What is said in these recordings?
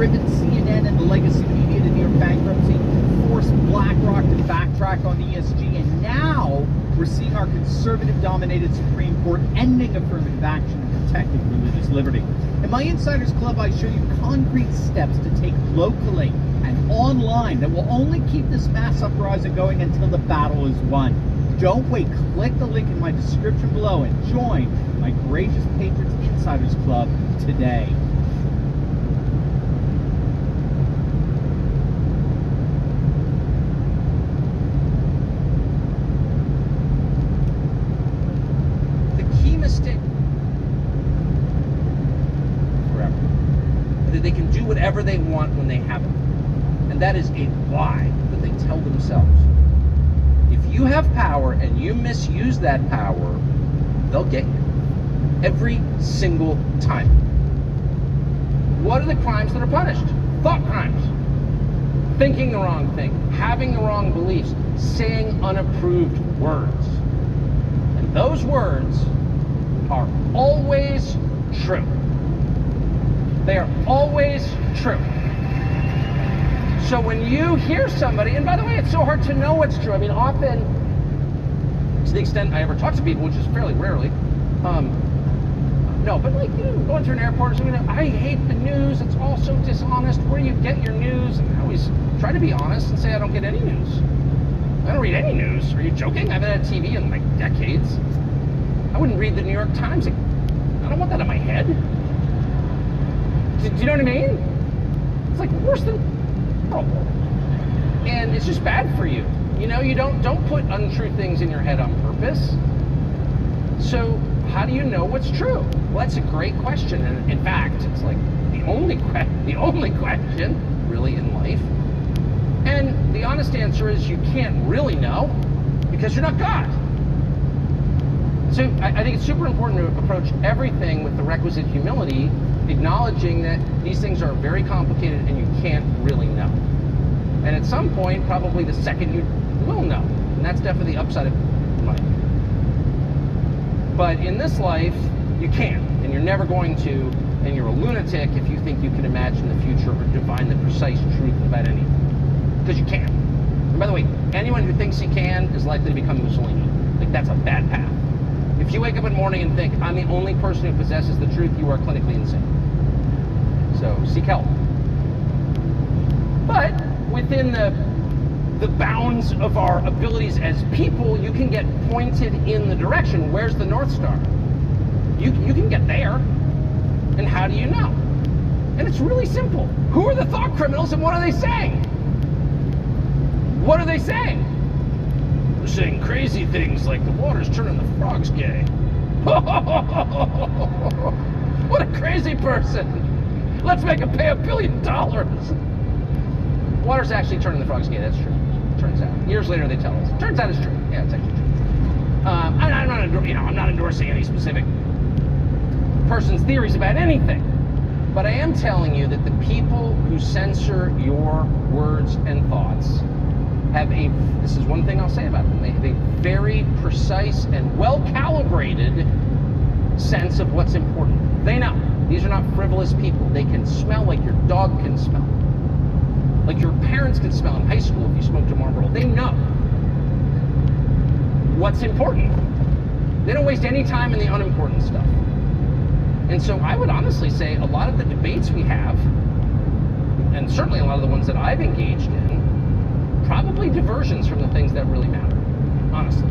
driven CNN and the legacy media to near bankruptcy, forced BlackRock to backtrack on ESG, and now we're seeing our conservative-dominated Supreme Court ending affirmative action and protecting religious liberty. In my Insiders Club, I show you concrete steps to take locally and online that will only keep this mass uprising going until the battle is won. Don't wait. Click the link in my description below and join my Courageous Patriots Insiders Club today. The key mistake forever that they can do whatever they want when they have it. And that is a lie that they tell themselves. If you have power and you misuse that power, they'll get you. Every single time. What are the crimes that are punished? Thought crimes. Thinking the wrong thing, having the wrong beliefs, saying unapproved words. And those words are always true. They are always true. So when you hear somebody, and by the way, it's so hard to know what's true. I mean, often, to the extent I ever talk to people, which is fairly rarely, no, but like, you know, going through an airport or something, I hate the news, it's all so dishonest, where do you get your news? And I always try to be honest and say I don't get any news. I don't read any news. Are you joking? I haven't had TV in like decades. I wouldn't read the New York Times. I don't want that in my head. Do you know what I mean? It's like worse than horrible. And it's just bad for you. You know, you don't put untrue things in your head on purpose. So how do you know what's true? Well, that's a great question. And in fact, it's like the only question really in life. And the honest answer is you can't really know because you're not God. So I think it's super important to approach everything with the requisite humility, acknowledging that these things are very complicated and you can't really know. And at some point, probably the second you will know. And that's definitely the upside of life. But in this life, you can't, and you're never going to, and you're a lunatic if you think you can imagine the future or divine the precise truth about anything. Because you can't. And by the way, anyone who thinks he can is likely to become Mussolini. Like, that's a bad path. If you wake up in the morning and think, I'm the only person who possesses the truth, you are clinically insane. So, seek help. But within the bounds of our abilities as people, you can get pointed in the direction. Where's the North Star? You can get there. And how do you know? And it's really simple. Who are the thought criminals and what are they saying? What are they saying? They're saying crazy things like the water's turning the frogs gay. What a crazy person. Let's make him pay $1 billion. Water's actually turning the frogs gay, that's true. Turns out. Years later they tell us. Turns out it's true. Yeah, it's actually true. I'm not endorsing any specific person's theories about anything. But I am telling you that the people who censor your words and thoughts this is one thing I'll say about them, they have a very precise and well-calibrated sense of what's important. They know. These are not frivolous people. They can smell like your dog can smell. Like your parents can smell in high school if you smoked a Marlboro. They know what's important. They don't waste any time in the unimportant stuff. And so I would honestly say a lot of the debates we have, and certainly a lot of the ones that I've engaged in, probably diversions from the things that really matter, honestly.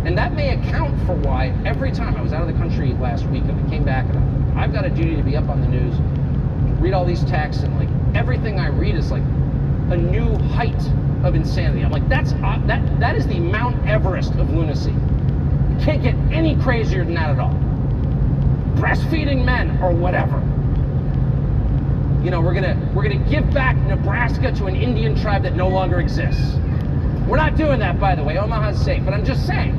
And that may account for why every time I was out of the country last week and I came back and I've got a duty to be up on the news, read all these texts, and like everything I read is like a new height of insanity. I'm like, that is the Mount Everest of lunacy. You can't get any crazier than that at all. Breastfeeding men or whatever. You know, we're gonna give back Nebraska to an Indian tribe that no longer exists. We're not doing that, by the way. Omaha's safe. But I'm just saying,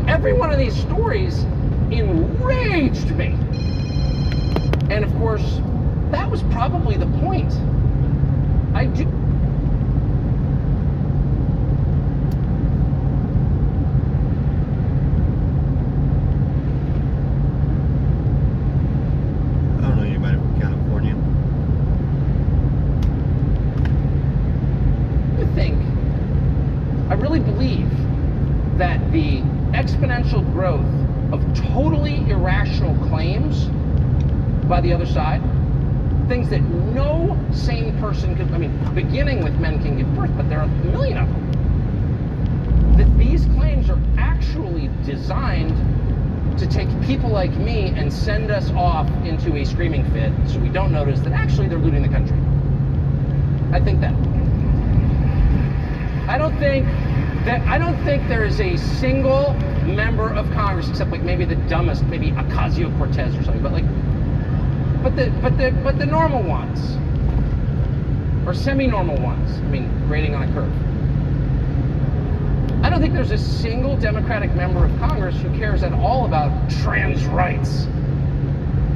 every one of these stories enraged me. And of course, that was probably the point. I don't know anybody from California. irrational claims by the other side, things that no sane person could, beginning with men can give birth, but there are a million of them, that these claims are actually designed to take people like me and send us off into a screaming fit so we don't notice that actually they're looting the country. I think that. I don't think there is a single member of Congress, except like maybe the dumbest, maybe Ocasio-Cortez or something, but the normal ones, or semi-normal ones, grading on a curve. I don't think there's a single Democratic member of Congress who cares at all about trans rights.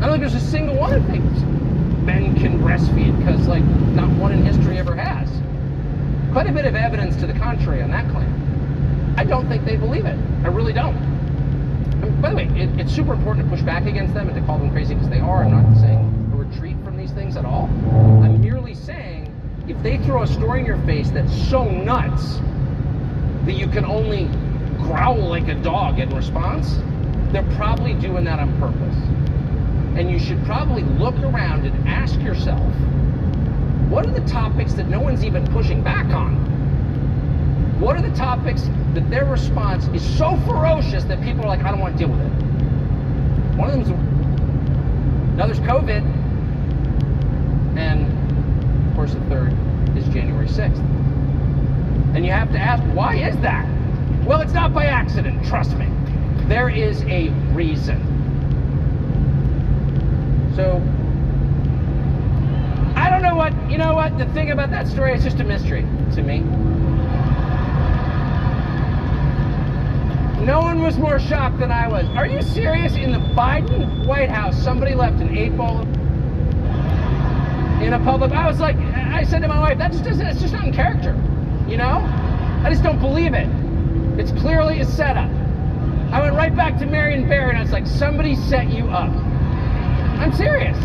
I don't think there's a single one who thinks men can breastfeed, because like not one in history ever has. Quite a bit of evidence to the contrary on that claim. I don't think they believe it. I really don't. By the way, it's super important to push back against them and to call them crazy, because they are. I'm not saying a retreat from these things at all. I'm merely saying if they throw a story in your face that's so nuts that you can only growl like a dog in response, they're probably doing that on purpose. And you should probably look around and ask yourself, what are the topics that no one's even pushing back on? What are the topics that their response is so ferocious that people are like, I don't want to deal with it? One of them is, now there's COVID, and of course the third is January 6th. And you have to ask, why is that? Well, it's not by accident, trust me. There is a reason. So, I don't know what, you know what, the thing about that story is just a mystery to me. No one was more shocked than I was. Are you serious? In the Biden White House, somebody left an 8-ball in a public, I said to my wife, it's just not in character, you know? I just don't believe it. It's clearly a setup. I went right back to Marion Barry and I was like, somebody set you up. I'm serious.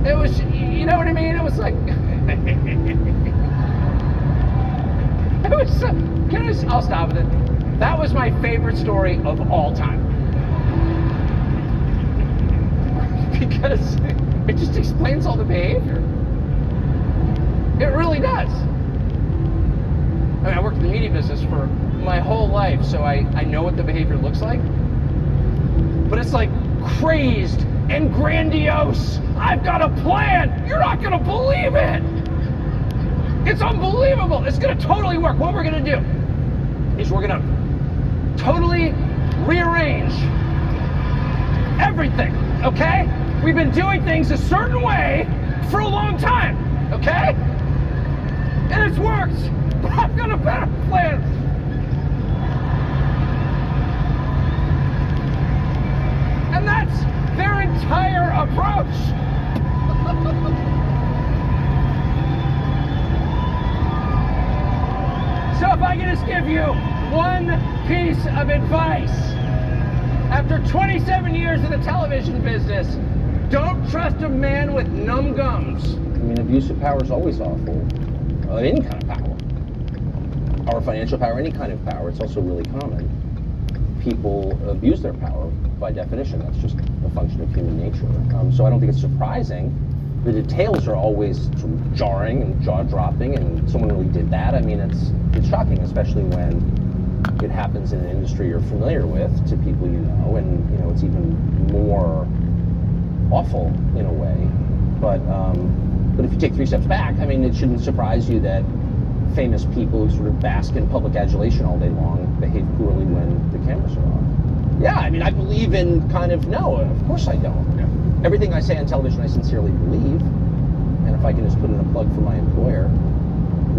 It was, you know what I mean? It was like, it was so, I'll stop with it. That was my favorite story of all time. Because it just explains all the behavior. It really does. I worked in the media business for my whole life, so I know what the behavior looks like. But it's like crazed and grandiose. I've got a plan. You're not going to believe it. It's unbelievable. It's going to totally work. What we're going to do is we're going to totally rearrange everything, okay? We've been doing things a certain way for a long time, okay? And it's worked. But I've got a better plan. And that's their entire approach. So if I can just give you one piece of advice, after 27 years in the television business, don't trust a man with numb gums. Abuse of power is always awful. Any kind of power. Our financial power, any kind of power, it's also really common. People abuse their power by definition. That's just a function of human nature. So I don't think it's surprising. The details are always sort of jarring and jaw-dropping, and someone really did that. It's shocking, especially when it happens in an industry you're familiar with, to people you know, and it's even more awful in a way. But if you take 3 steps back, it shouldn't surprise you that famous people who sort of bask in public adulation all day long behave poorly when the cameras are off. Yeah, I believe in no, of course I don't. Yeah. Everything I say on television I sincerely believe, and if I can just put in a plug for my employer,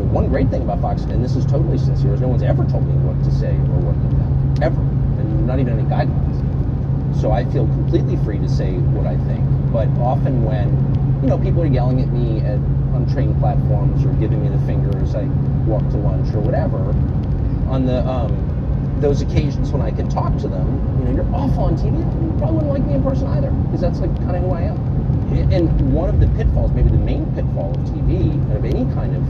one great thing about Fox, and this is totally sincere, is no one's ever told me what to say or what to think, ever, and not even any guidelines. So I feel completely free to say what I think, but often when people are yelling at me at untrained platforms or giving me the finger as I walk to lunch or whatever, on the those occasions when I can talk to them, you're awful on TV, you probably wouldn't like me in person either, because that's like kind of who I am. And one of the pitfalls, maybe the main pitfall of TV and of any kind of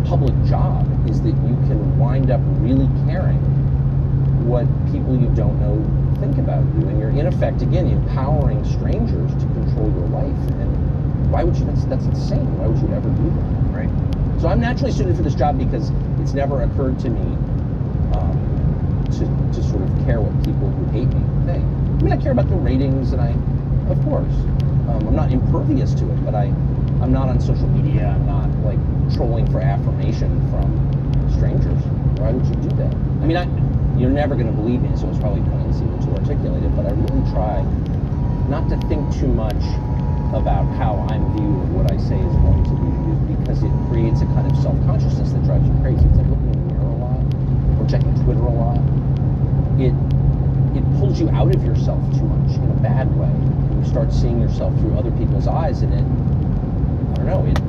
public job, is that you can wind up really caring what people you don't know think about you, and you're in effect again empowering strangers to control your life. And why would you? That's insane. Why would you ever do that? Right. So I'm naturally suited for this job because it's never occurred to me to sort of care what people who hate me think. I mean, I care about the ratings, and of course, I'm not impervious to it, but I'm not on social media. I'm not like trolling for affirmation from strangers. Why would you do that? I mean, you're never going to believe me, so it's probably pointless even to articulate it, but I really try not to think too much about how I'm viewed or what I say is going to be viewed, because it creates a kind of self-consciousness that drives you crazy. It's like looking in the mirror a lot or checking Twitter a lot. It pulls you out of yourself too much in a bad way. And you start seeing yourself through other people's eyes, and it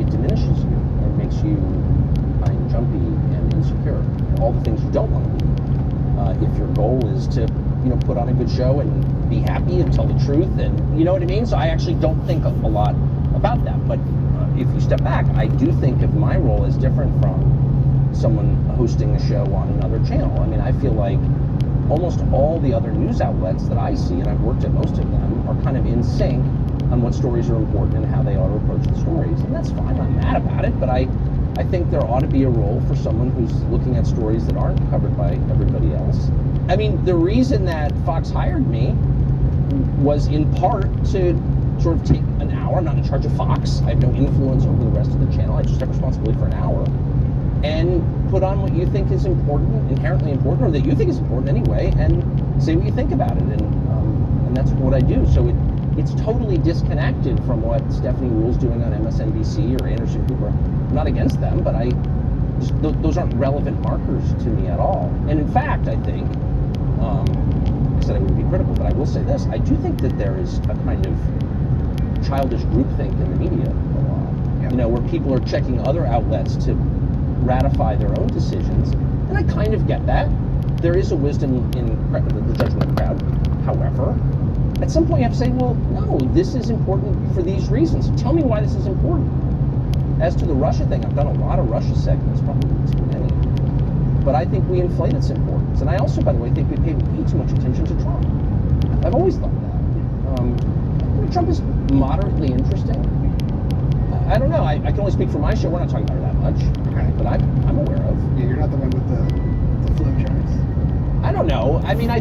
diminishes you. It makes you jumpy and insecure, and all the things you don't want to be. If your goal is to, put on a good show and be happy and tell the truth, and you know what I mean? So I actually don't think a lot about that. But if you step back, I do think of my role as different from someone hosting a show on another channel. I mean, I feel like almost all the other news outlets that I see, and I've worked at most of them, are kind of in sync on what stories are important and how they ought to approach the stories. And that's fine, I'm not mad about it, but I think there ought to be a role for someone who's looking at stories that aren't covered by everybody else. I mean, the reason that Fox hired me was in part to sort of take an hour. I'm not in charge of Fox. I have no influence over the rest of the channel. I just have responsibility for an hour. And put on what you think is important, inherently important, or that you think is important anyway, and say what you think about it. And that's what I do. So it's totally disconnected from what Stephanie Ruhl's doing on MSNBC or Anderson Cooper. I'm not against them, but those aren't relevant markers to me at all. And in fact, I think, I said I wouldn't be critical, but I will say this, I do think that there is a kind of childish groupthink in the media a lot. Yeah. Where people are checking other outlets to ratify their own decisions, and I kind of get that. There is a wisdom in the judgment of the crowd. However, at some point you have to say, well, no, this is important for these reasons. Tell me why this is important. As to the Russia thing, I've done a lot of Russia segments, probably too many. But I think we inflate its importance. And I also, by the way, think we pay way too much attention to Trump. I've always thought that. Trump is moderately interesting. I don't know. I can only speak for my show. We're not talking about it that much. Okay. But I'm aware of. Yeah, you're not the one with the flip charts. I don't know. I mean,